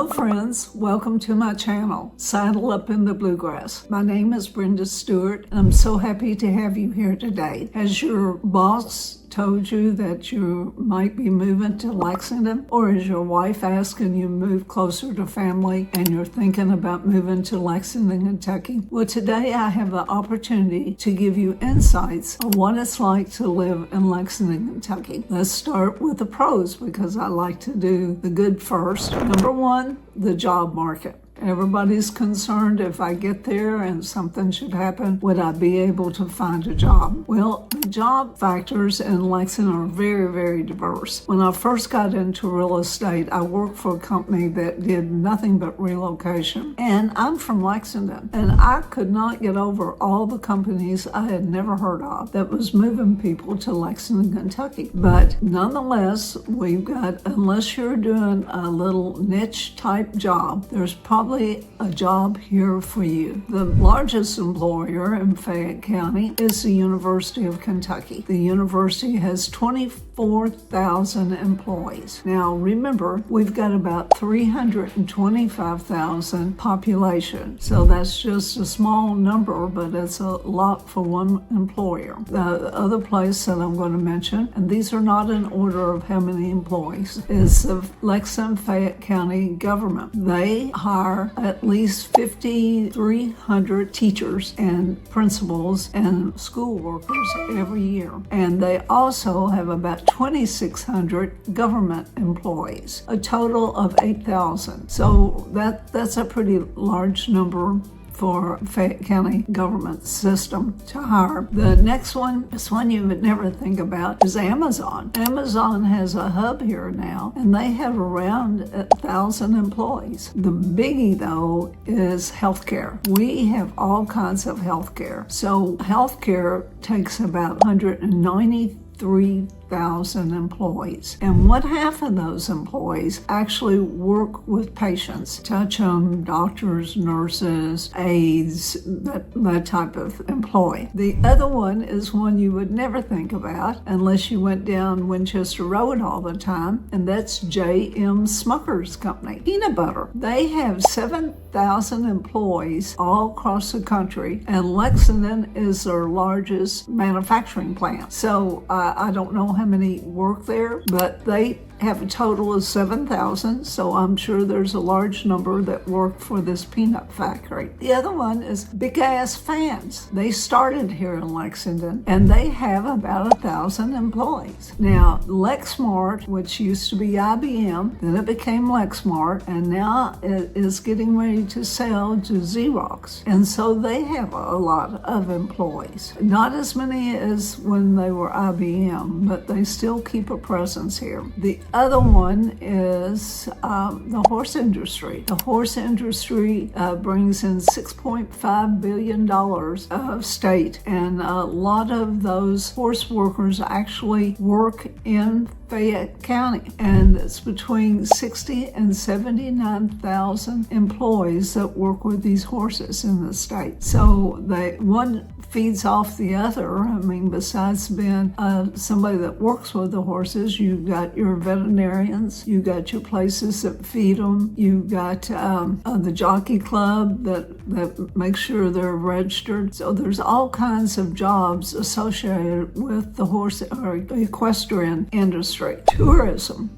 Hello friends, welcome to my channel, Saddle Up in the Bluegrass. My name is Brenda Stewart and I'm so happy to have you here today. Has your boss told you that you might be moving to Lexington? Or is your wife asking you to move closer to family and you're thinking about moving to Lexington, Kentucky? Well, today I have the opportunity to give you insights on what it's like to live in Lexington, Kentucky. Let's start with the pros because I like to do the good first. Number one, the job market. Everybody's concerned if I get there and something should happen, would I be able to find a job? Well, the job factors in Lexington are very, very diverse. When I first got into real estate, I worked for a company that did nothing but relocation. And I'm from Lexington, and I could not get over all the companies I had never heard of that was moving people to Lexington, Kentucky. But nonetheless, we've got, unless you're doing a little niche type job, there's probably a job here for you. The largest employer in Fayette County is the University of Kentucky. The university has 24,000 employees. Now remember, we've got about 325,000 population. So that's just a small number, but it's a lot for one employer. The other place that I'm going to mention, and these are not in order of how many employees, is the Lexington Fayette County government. They hire at least 5,300 teachers and principals and school workers every year. And they also have about 2,600 government employees, a total of 8,000. So that's a pretty large number for Fayette County government system to hire. The next one is one you would never think about, is Amazon. Amazon has a hub here now, and they have around 1,000 employees. The biggie, though, is healthcare. We have all kinds of healthcare. So healthcare takes about 193,000 employees. And one half of those employees actually work with patients, touch them, doctors, nurses, aides, that type of employee. The other one is one you would never think about unless you went down Winchester Road all the time, and that's J.M. Smucker's company. Peanut butter. They have 7,000 employees all across the country, and Lexington is their largest manufacturing plant. So I don't know how many work there, but they have a total of 7,000, so I'm sure there's a large number that work for this peanut factory. The other one is Big Ass Fans. They started here in Lexington, and they have about 1,000 employees. Now, Lexmark, which used to be IBM, then it became Lexmark, and now it is getting ready to sell to Xerox. And so they have a lot of employees. Not as many as when they were IBM, but they still keep a presence here. The other one is the horse industry. The horse industry brings in $6.5 billion of state, and a lot of those horse workers actually work in Fayette County, and it's between 60 and 79,000 employees that work with these horses in the state. So one feeds off the other. I mean, besides being somebody that works with the horses, you've got your veterinarians, you got your places that feed them, you've got the jockey club that makes sure they're registered. So there's all kinds of jobs associated with the horse or equestrian industry. Tourism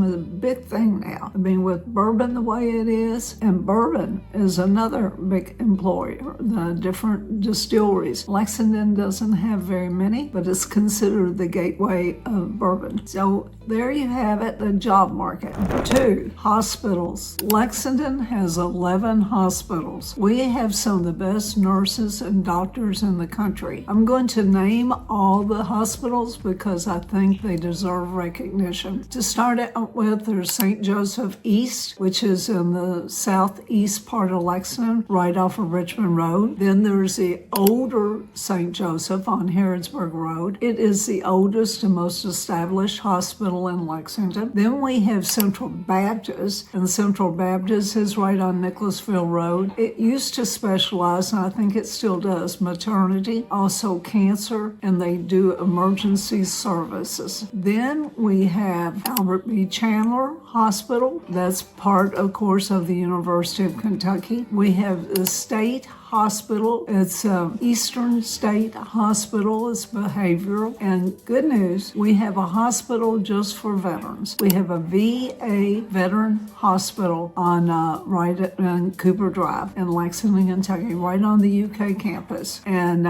is a big thing now. I mean, with bourbon the way it is, and bourbon is another big employer, the different distilleries. Lexington doesn't have very many, but it's considered the gateway of bourbon. So there you have it, the job market. 2, hospitals. Lexington has 11 hospitals. We have some of the best nurses and doctors in the country. I'm going to name all the hospitals because I think they deserve recognition. To start out with, there's St. Joseph East, which is in the southeast part of Lexington, right off of Richmond Road. Then there's the older St. Joseph on Harrodsburg Road. It is the oldest and most established hospital in Lexington. Then we have Central Baptist, and Central Baptist is right on Nicholasville Road. It used to specialize, and I think it still does, maternity, also cancer, and they do emergency services. Then we have Robert B. Chandler Hospital. That's part, of course, of the University of Kentucky. We have the State Hospital. It's Eastern State Hospital. It's behavioral. And good news, we have a hospital just for veterans. We have a VA veteran hospital on right on Cooper Drive in Lexington, Kentucky, right on the UK campus. And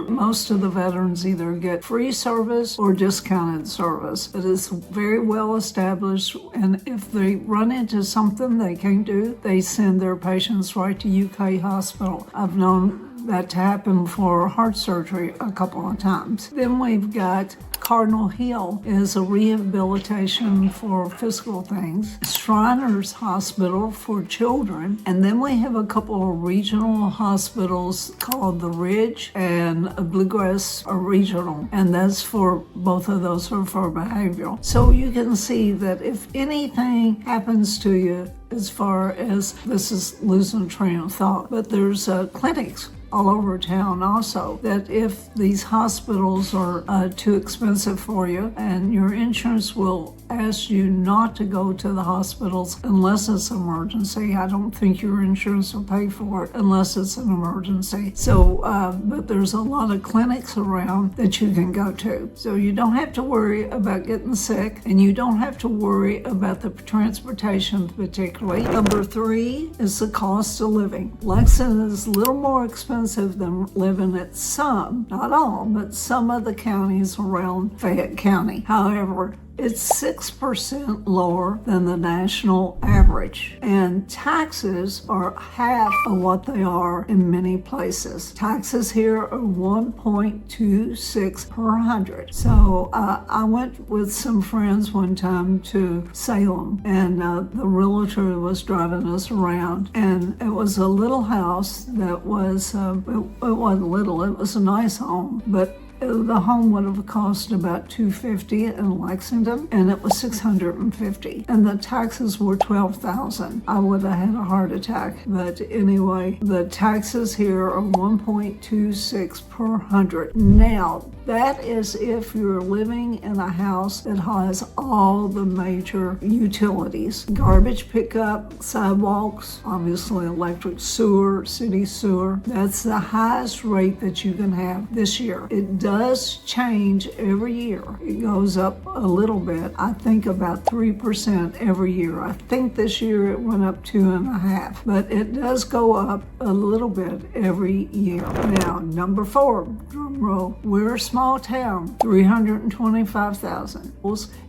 most of the veterans either get free service or discounted service. It is very well established, and if they run into something they can't do, they send their patients right to UK hospital. I've known that to happen for heart surgery a couple of times. Then we've got Cardinal Hill is a rehabilitation for physical things, Shriners Hospital for children, and then we have a couple of regional hospitals called the Ridge and Bluegrass Regional, and that's for both of those are for behavioral. So you can see that if anything happens to you, as far as this is losing train of thought, but there's clinics all over town also, that if these hospitals are too expensive for you, and your insurance will ask you not to go to the hospitals unless it's an emergency. I don't think your insurance will pay for it unless it's an emergency. So, but there's a lot of clinics around that you can go to. So you don't have to worry about getting sick, and you don't have to worry about the transportation particularly. Number 3 is the cost of living. Lexington is a little more expensive than living at some, not all, but some of the counties around Fayette County. However, it's 6% lower than the national average, and taxes are half of what they are in many places. Taxes here are 1.26 per hundred. So I went with some friends one time to Salem, and the realtor was driving us around, and it was a little house that was, it wasn't little, it was a nice home, but the home would have cost about $250 in Lexington, and it was $650, and the taxes were $12,000. I would have had a heart attack, but anyway, the taxes here are 1.26 per hundred. Now, that is if you're living in a house that has all the major utilities: garbage pickup, sidewalks, obviously electric, sewer, city sewer. That's the highest rate that you can have this year. It does change every year. It goes up a little bit. I think about 3% every year. I think this year it went up 2.5%, but it does go up a little bit every year. Now, number 4, drum roll. We're a small town, 325,000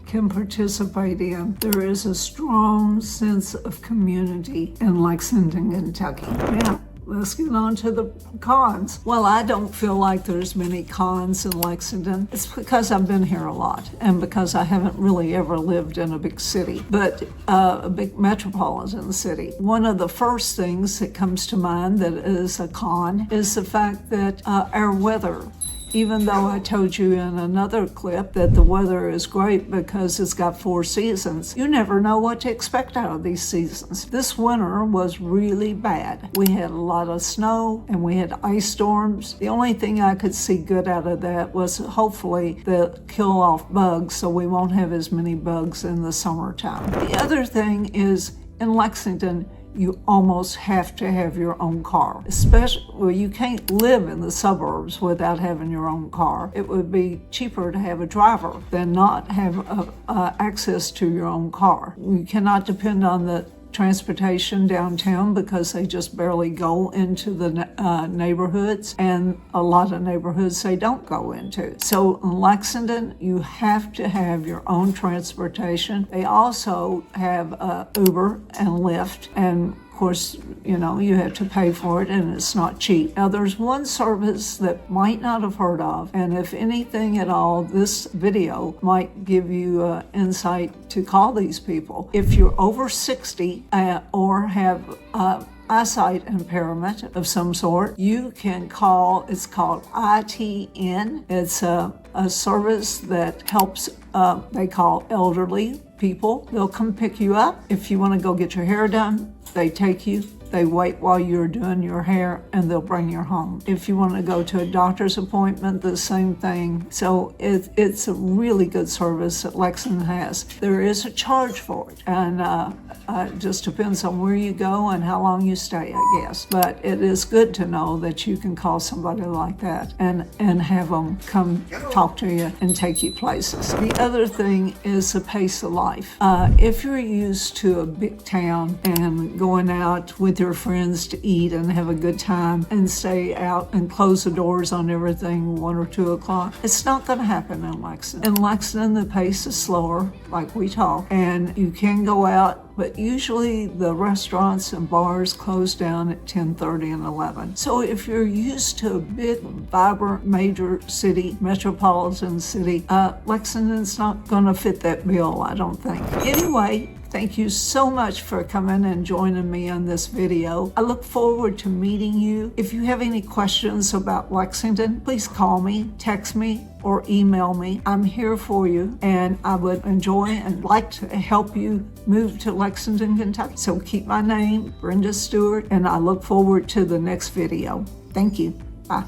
can participate in. There is a strong sense of community in Lexington, Kentucky. Now, let's get on to the cons. Well, I don't feel like there's many cons in Lexington. It's because I've been here a lot, and because I haven't really ever lived in a big city, but a big metropolitan city. One of the first things that comes to mind that is a con is the fact that our weather, even though I told you in another clip that the weather is great because it's got 4 seasons, you never know what to expect out of these seasons. This winter was really bad. We had a lot of snow and we had ice storms. The only thing I could see good out of that was hopefully the kill off bugs, so we won't have as many bugs in the summertime. The other thing is, in Lexington, you almost have to have your own car. Especially, you can't live in the suburbs without having your own car. It would be cheaper to have a driver than not have access to your own car. You cannot depend on the transportation downtown because they just barely go into the neighborhoods, and a lot of neighborhoods they don't go into. So in Lexington, you have to have your own transportation. They also have Uber and Lyft, and of course, you know, you have to pay for it, and it's not cheap. Now, there's one service that might not have heard of, and if anything at all, this video might give you insight to call these people. If you're over 60 or have eyesight impairment of some sort, you can call. It's called ITN. It's a service that helps, they call elderly people. They'll come pick you up. If you want to go get your hair done, they take you. They wait while you're doing your hair and they'll bring you home. If you want to go to a doctor's appointment, the same thing. So it's a really good service that Lexington has. There is a charge for it, and it just depends on where you go and how long you stay, I guess. But it is good to know that you can call somebody like that and have them come talk to you and take you places. The other thing is the pace of life. If you're used to a big town and going out with your friends to eat and have a good time and stay out and close the doors on everything 1 or 2 o'clock, it's not going to happen in Lexington. In Lexington, the pace is slower, like we talk, and you can go out, but usually the restaurants and bars close down at 10:30 and 11. So if you're used to a big, vibrant, major city, metropolitan city, Lexington's not going to fit that bill, I don't think. Anyway, thank you so much for coming and joining me on this video. I look forward to meeting you. If you have any questions about Lexington, please call me, text me, or email me. I'm here for you, and I would enjoy and like to help you move to Lexington, Kentucky. So keep my name, Brenda Stewart, and I look forward to the next video. Thank you. Bye.